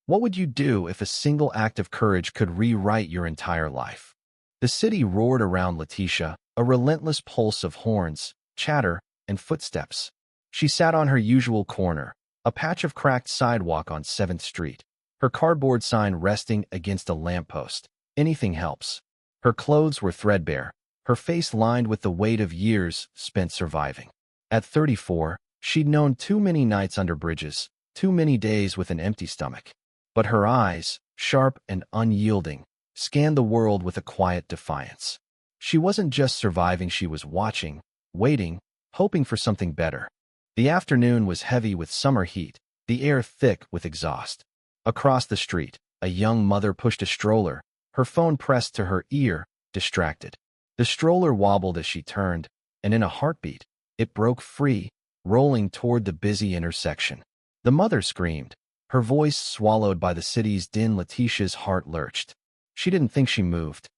What would you do if a single act of courage could rewrite your entire life? The city roared around Letitia, a relentless pulse of horns, chatter, and footsteps. She sat on her usual corner, a patch of cracked sidewalk on 7th Street, her cardboard sign resting against a lamppost. Anything helps. Her clothes were threadbare, her face lined with the weight of years spent surviving. At 34, she'd known too many nights under bridges, too many days with an empty stomach. But her eyes, sharp and unyielding, scanned the world with a quiet defiance. She wasn't just surviving, she was watching, waiting, hoping for something better. The afternoon was heavy with summer heat, the air thick with exhaust. Across the street, a young mother pushed a stroller, her phone pressed to her ear, distracted. The stroller wobbled as she turned, and in a heartbeat, it broke free, rolling toward the busy intersection. The mother screamed, her voice swallowed by the city's din. Letitia's heart lurched. She didn't think she moved.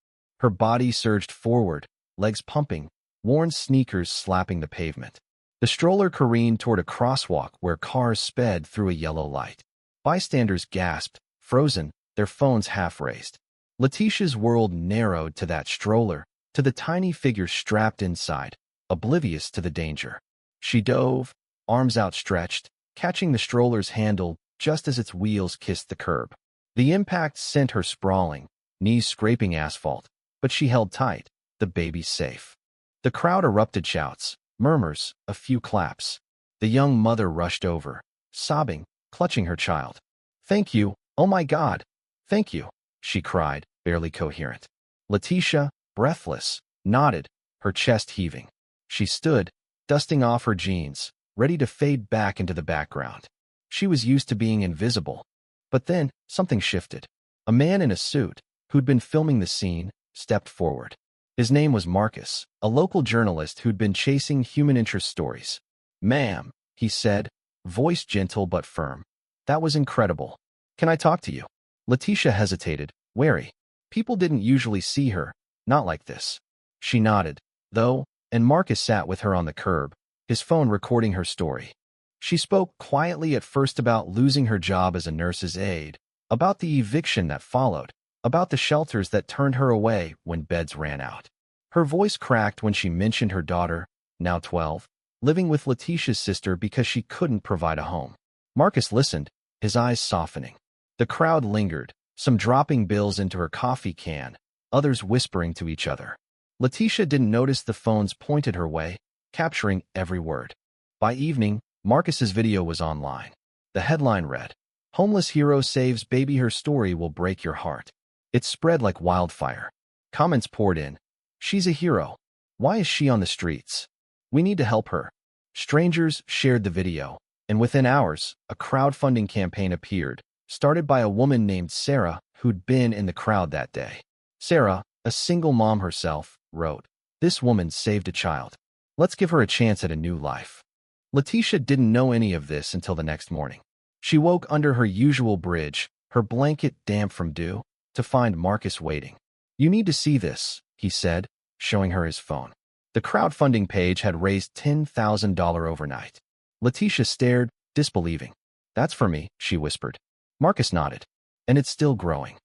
Her body surged forward, legs pumping, worn sneakers slapping the pavement. The stroller careened toward a crosswalk where cars sped through a yellow light. Bystanders gasped, frozen, their phones half raised. Letitia's world narrowed to that stroller, to the tiny figure strapped inside, oblivious to the danger. She dove, arms outstretched, catching the stroller's handle just as its wheels kissed the curb. The impact sent her sprawling, knees scraping asphalt, but she held tight, the baby safe. The crowd erupted, shouts, murmurs, a few claps. The young mother rushed over, sobbing, clutching her child. "Thank you, oh my God, thank you," she cried, barely coherent. Letitia, breathless, nodded, her chest heaving. She stood, dusting off her jeans, ready to fade back into the background. She was used to being invisible. But then, something shifted. A man in a suit, who'd been filming the scene, stepped forward. His name was Marcus, a local journalist who'd been chasing human interest stories. "Ma'am," he said, voice gentle but firm. "That was incredible. Can I talk to you?" Letitia hesitated, wary. People didn't usually see her, not like this. She nodded, though, and Marcus sat with her on the curb, his phone recording her story. She spoke quietly at first about losing her job as a nurse's aide, about the eviction that followed, about the shelters that turned her away when beds ran out. Her voice cracked when she mentioned her daughter, now 12, living with Letitia's sister because she couldn't provide a home. Marcus listened, his eyes softening. The crowd lingered, some dropping bills into her coffee can, others whispering to each other. Letitia didn't notice the phones pointed her way, capturing every word. By evening, Marcus's video was online. The headline read, "Homeless hero saves baby, her story will break your heart." It spread like wildfire. Comments poured in. "She's a hero. Why is she on the streets? We need to help her." Strangers shared the video, and within hours, a crowdfunding campaign appeared, started by a woman named Sarah who'd been in the crowd that day. Sarah, a single mom herself, wrote, "This woman saved a child. Let's give her a chance at a new life." Letitia didn't know any of this until the next morning. She woke under her usual bridge, her blanket damp from dew, to find Marcus waiting. "You need to see this," he said, showing her his phone. The crowdfunding page had raised $10,000 overnight. Letitia stared, disbelieving. "That's for me," she whispered. Marcus nodded. "And it's still growing."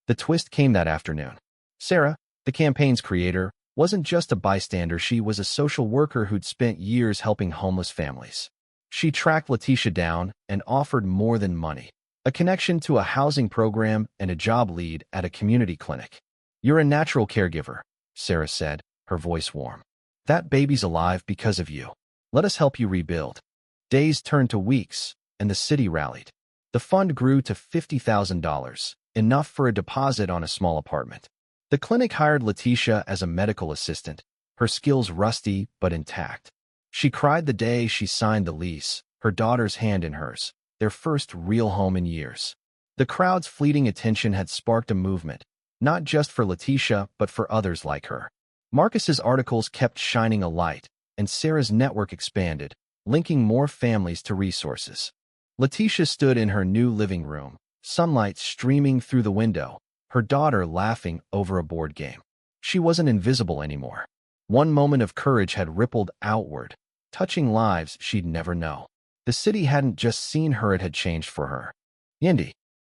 The twist came that afternoon. Sarah, the campaign's creator, wasn't just a bystander, she was a social worker who'd spent years helping homeless families. She tracked Letitia down and offered more than money, a connection to a housing program and a job lead at a community clinic. "You're a natural caregiver," Sarah said, her voice warm. "That baby's alive because of you. Let us help you rebuild." Days turned to weeks, and the city rallied. The fund grew to $50,000, enough for a deposit on a small apartment. The clinic hired Letitia as a medical assistant, her skills rusty but intact. She cried the day she signed the lease, her daughter's hand in hers, their first real home in years. The crowd's fleeting attention had sparked a movement, not just for Letitia but for others like her. Marcus's articles kept shining a light, and Sarah's network expanded, linking more families to resources. Letitia stood in her new living room, sunlight streaming through the window, her daughter laughing over a board game. She wasn't invisible anymore. One moment of courage had rippled outward, touching lives she'd never know. The city hadn't just seen her, it had changed for her. "Yendi,"